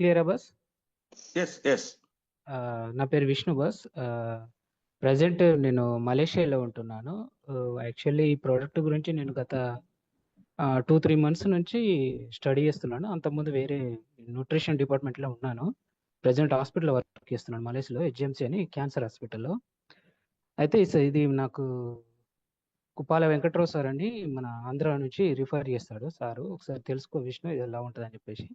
క్లియరా bus? Yes yes నా పేరు విష్ణు బస్. ప్రజెంట్ నేను మలేషియాలో ఉంటున్నాను. యాక్చువల్లీ ఈ ప్రోడక్ట్ గురించి నేను గత 2-3 మంత్స్ నుంచి స్టడీ చేస్తున్నాను. అంతకుముందు వేరే న్యూట్రిషన్ డిపార్ట్మెంట్లో ఉన్నాను. ప్రజెంట్ హాస్పిటల్లో వర్క్ చేస్తున్నాను మలేషియాలో, హెచ్ఎంసీ అని క్యాన్సర్ హాస్పిటల్లో. అయితే ఇది నాకు కుప్పాల వెంకట్రావు సార్ అని మన ఆంధ్ర నుంచి రిఫర్ చేస్తాడు సారు. ఒకసారి తెలుసుకో విష్ణు, ఇది ఎలా ఉంటుంది అని చెప్పేసి.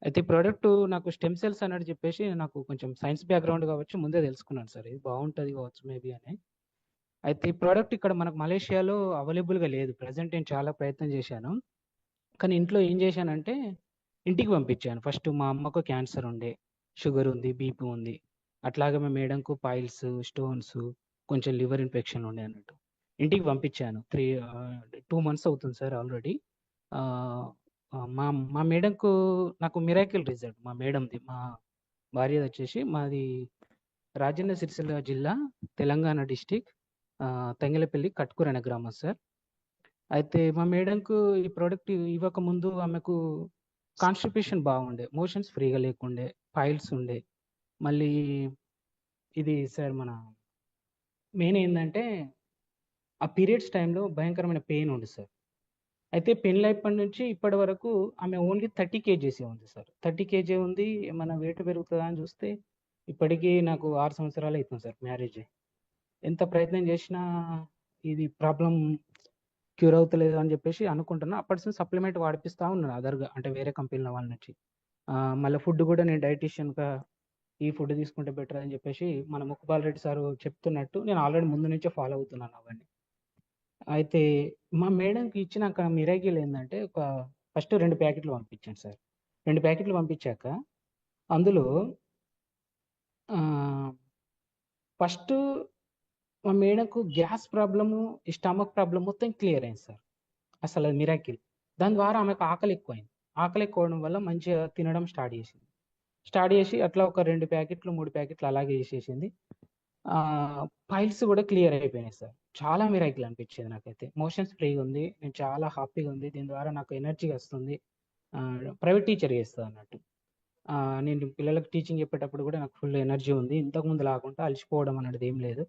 అయితే ఈ ప్రోడక్ట్ నాకు స్టెమ్ సెల్స్ అన్నట్టు చెప్పేసి నాకు కొంచెం సైన్స్ బ్యాక్గ్రౌండ్ కావచ్చు, ముందే తెలుసుకున్నాను సార్ ఇది బాగుంటుంది కావచ్చు మేబీ అని. అయితే ఈ ప్రోడక్ట్ ఇక్కడ మనకు మలేషియాలో అవైలబుల్గా లేదు. ప్రజెంట్ నేను చాలా ప్రయత్నం చేశాను, కానీ ఇంట్లో ఏం చేశానంటే ఇంటికి పంపించాను. ఫస్ట్ మా అమ్మకు క్యాన్సర్ ఉండే, షుగర్ ఉంది, బీపీ ఉంది. అట్లాగే మా మేడంకు పైల్స్, స్టోన్స్, కొంచెం లివర్ ఇన్ఫెక్షన్ ఉండే అన్నట్టు. ఇంటికి పంపించాను. 2 మంత్స్ అవుతుంది సార్ ఆల్రెడీ. మా మా మేడంకు నాకు మిరాకిల్ రిజల్ట్. మా మేడంది, మా భార్యది వచ్చేసి మాది రాజన్న సిరిసిల్ల జిల్లా, తెలంగాణ డిస్టిక్, తంగెలపల్లి కట్కూర్ అనే గ్రామం సార్. అయితే మా మేడంకు ఈ ప్రోడక్ట్ ఇవ్వక ముందు ఆమెకు కాన్స్టిపేషన్ బాగుండే, మోషన్స్ ఫ్రీగా లేకుండే, పైల్స్ ఉండే. మళ్ళీ ఇది సార్ మన మెయిన్ ఏంటంటే ఆ పీరియడ్స్ టైంలో భయంకరమైన పెయిన్ ఉంది సార్. అయితే పెళ్ళైప్పటి నుంచి ఇప్పటి వరకు ఆమె ఓన్లీ 30 కేజీసే ఉంది సార్. 30 కేజీ ఉంది. ఏమన్నా వెయిట్ పెరుగుతుందా అని చూస్తే ఇప్పటికీ నాకు 6 సంవత్సరాలు అవుతుంది సార్ మ్యారేజ్ అయ్యి. ఎంత ప్రయత్నం చేసినా ఇది ప్రాబ్లం క్యూర్ అవుతలేదు అని చెప్పేసి అనుకుంటున్నా. అప్పటి నుంచి సప్లిమెంట్ వాడిపిస్తూ ఉన్నాను అదర్గా, అంటే వేరే కంపెనీల వాళ్ళ నుంచి. మళ్ళీ ఫుడ్ కూడా నేను డైటీషియన్గా ఈ ఫుడ్ తీసుకుంటే బెటర్ అని చెప్పేసి మన ముక్కుపాల్ రెడ్డి సార్ చెప్తున్నట్టు నేను ఆల్రెడీ ముందు నుంచే ఫాలో అవుతున్నాను అవన్నీ. అయితే మా మేడంకి ఇచ్చినాక మిరాకిల్ ఏంటంటే ఫస్ట్ 2 ప్యాకెట్లు పంపించాను సార్. 2 ప్యాకెట్లు పంపించాక అందులో ఫస్ట్ మా మేడంకు గ్యాస్ ప్రాబ్లము, ఈ స్టమక్ ప్రాబ్లం మొత్తం క్లియర్ అయింది సార్. అసలు అది మిరాకిల్. దాని ద్వారా ఆమెకు ఆకలి ఎక్కువైంది. ఆకలి ఎక్కువడం వల్ల మంచిగా తినడం స్టార్ట్ చేసి అట్లా ఒక 2 ప్యాకెట్లు 3 ప్యాకెట్లు అలాగే చేసేసింది. పైల్స్ కూడా క్లియర్ అయిపోయినాయి సార్. చాలా మిరాకిల్ అనిపించింది నాకైతే. మోషన్స్ ఫ్రీగా ఉంది, నేను చాలా హ్యాపీగా ఉంది. దీని ద్వారా నాకు ఎనర్జీ వస్తుంది. ప్రైవేట్ టీచర్ చేస్తుంది అన్నట్టు. నేను పిల్లలకు టీచింగ్ చెప్పేటప్పుడు కూడా నాకు ఫుల్ ఎనర్జీ ఉంది. ఇంతకుముందు లాకుండా అలసిపోవడం అనేది ఏం లేదు,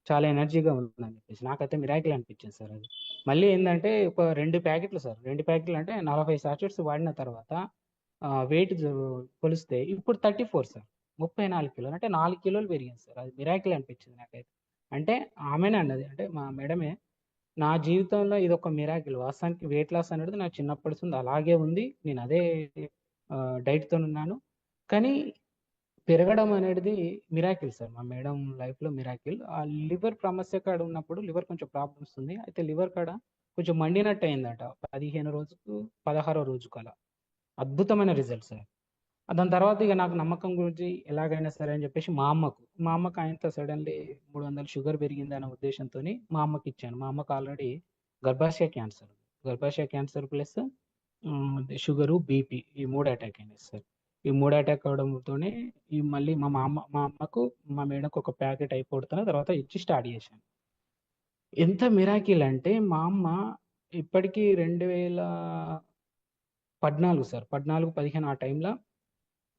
చాలా ఎనర్జీగా ఉందని చెప్పేసి నాకైతే మిరాకిల్ అనిపించింది సార్ అది. మళ్ళీ ఏంటంటే ఒక 2 ప్యాకెట్లు సార్, 2 ప్యాకెట్లు అంటే 40 సాచెట్స్ వాడిన తర్వాత వెయిట్ కొలిస్తే ఇప్పుడు 34 సార్. 34 కిలోలు, అంటే 4 కిలోలు పెరిగింది సార్. అది మిరాకిల్ అనిపించింది నాకైతే. అంటే ఆమెనే అన్నది, అంటే మా మేడమే, నా జీవితంలో ఇది ఒక మిరాకిల్. వాస్తవానికి వెయిట్ లాస్ అనేది నాకు చిన్నప్పటి నుంచి అలాగే ఉంది. నేను అదే డైట్తో ఉన్నాను, కానీ పెరగడం అనేది మిరాకిల్ సార్. మా మేడం లైఫ్లో మిరాకిల్. ఆ లివర్ సమస్య కాడ ఉన్నప్పుడు లివర్ కొంచెం ప్రాబ్లమ్స్ ఉంది. అయితే లివర్ కాడ కొంచెం మండినట్టు అయిందట 15 రోజుకు 16వ రోజుకు అలా. అద్భుతమైన రిజల్ట్ సార్. దాని తర్వాత ఇక నాకు నమ్మకం గురించి ఎలాగైనా సరే అని చెప్పేసి మా అమ్మకు ఆయనతో సడన్లీ 300 షుగర్ పెరిగింది అనే ఉద్దేశంతో మా అమ్మకి ఇచ్చాను. మా అమ్మకు ఆల్రెడీ గర్భాశయ క్యాన్సర్ ప్లస్ షుగరు, బీపీ ఈ 3 అటాక్ అయినాయి సార్. ఈ 3 అటాక్ అవడంతోనే ఈ మళ్ళీ మా అమ్మకు మా మేడంకు ఒక ప్యాకెట్ అయిపోతున్న తర్వాత ఇచ్చి స్టార్ట్ చేశాను. ఎంత మిరాకిల్ అంటే మా అమ్మ ఇప్పటికీ 2014 సార్, 14-15 ఆ టైంలో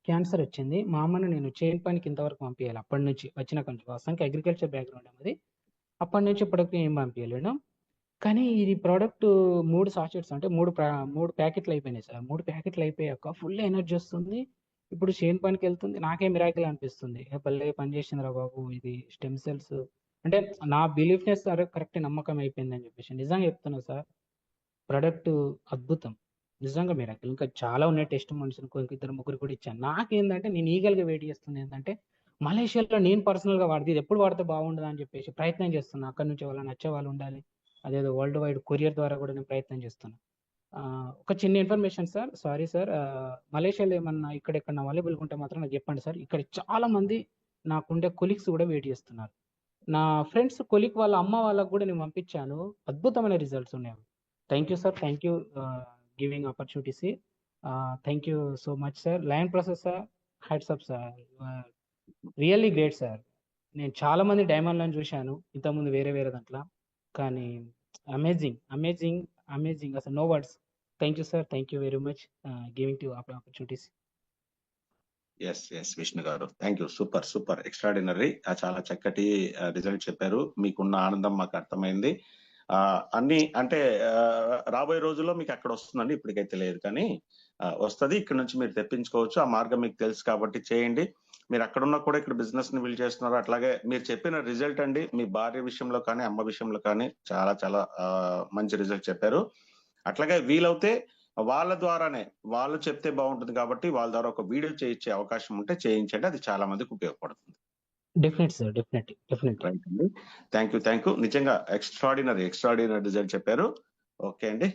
క్యాన్సర్ వచ్చింది. మా అమ్మను నేను చేను పనికి ఇంతవరకు పంపించాలి. అప్పటి నుంచి వచ్చిన కొంచెం వాస్తవానికి అగ్రికల్చర్ బ్యాక్గ్రౌండ్ అనేది. అప్పటి నుంచి ఇప్పటికి ఏం పంపించలేను. కానీ ఇది ప్రోడక్ట్ 3 సాచెట్స్ అంటే 3 ప్యాకెట్లు అయిపోయినాయి సార్. 3 ప్యాకెట్లు అయిపోయాక ఫుల్ ఎనర్జీ వస్తుంది. ఇప్పుడు చేను పనికి వెళ్తుంది. నాకే మిరాకిల్ అనిపిస్తుంది. భలే పని చేసిందిరా బాబు ఇది స్టెమ్ సెల్స్ అంటే. నా బిలీఫ్నెస్ కరెక్ట్ నమ్మకం అయిపోయింది అని చెప్పేసి నిజంగా చెప్తున్నా సార్. ప్రోడక్ట్ అద్భుతం, నిజంగా మిరాకిల్. ఇంకా చాలా ఉన్నాయి టెస్ట్ మనుషులు, ఇంకొక 2-3 కూడా ఇచ్చాను. నాకేంటంటే నేను ఈగల్గా వెయిట్ చేస్తుంది ఏంటంటే మలేషియాలో నేను పర్సనల్గా వాడితే ఇది ఎప్పుడు వాడితే బాగుండదు అని చెప్పేసి ప్రయత్నం చేస్తున్నా. అక్కడ నుంచి వాళ్ళని నచ్చే వాళ్ళు ఉండాలి. అదేదో వరల్డ్ వైడ్ కొరియర్ ద్వారా కూడా నేను ప్రయత్నం చేస్తున్నా. ఒక చిన్న ఇన్ఫర్మేషన్ సార్, సారీ సార్, మలేషియాలో ఏమన్నా ఇక్కడెక్కడ అవైలబుల్గా ఉంటే మాత్రం నాకు చెప్పండి సార్. ఇక్కడ చాలా మంది నాకుండే కొలీగ్స్ కూడా వెయిట్ చేస్తున్నారు. నా ఫ్రెండ్స్ కొలీగ్ వాళ్ళ అమ్మ వాళ్ళకు కూడా నేను పంపించాను. అద్భుతమైన రిజల్ట్స్ ఉన్నాయి. Thank you sir, thank you giving opportunities. Thank you so much sir. Lion process sir, hats up sir, really great sir. నేను చాలా మంది డైమండ్లను చూశాను ఇంతకుముందు వేరే దాంట్లో, కానీ అమేజింగ్ అమేజింగ్ అమేజింగ్, అసలు no words. Thank you sir, thank you very much giving to opportunities. Vishnu గారు, థ్యాంక్ యూ. Super extraordinary. చాలా చక్కటి రిజల్ట్ చెప్పారు. మీకున్న ఆనందం మాకు అర్థమైంది. అన్ని అంటే రాబోయే రోజుల్లో మీకు అక్కడ వస్తుందండి, ఇప్పటికైతే లేదు కానీ వస్తుంది. ఇక్కడ నుంచి మీరు తెప్పించుకోవచ్చు. ఆ మార్గం మీకు తెలుసు కాబట్టి చేయండి. మీరు అక్కడున్నా కూడా ఇక్కడ బిజినెస్ ని బిల్డ్ చేస్తున్నారు. అట్లాగే మీరు చెప్పిన రిజల్ట్ అండి, మీ భార్య విషయంలో కానీ అమ్మ విషయంలో కానీ చాలా చాలా మంచి రిజల్ట్ చెప్పారు. అట్లాగే వీలవుతే వాళ్ళ ద్వారానే, వాళ్ళు చెప్తే బాగుంటుంది కాబట్టి వాళ్ళ ద్వారా ఒక వీడియో చేయించే అవకాశం ఉంటే చేయించండి, అది చాలా మందికి ఉపయోగపడుతుంది. Definite sir, definite. రైట్ అండి, థ్యాంక్ యూ. నిజంగా ఎక్స్ట్రాడినరీ రిజల్ట్ చెప్పారు. ఓకే అండి.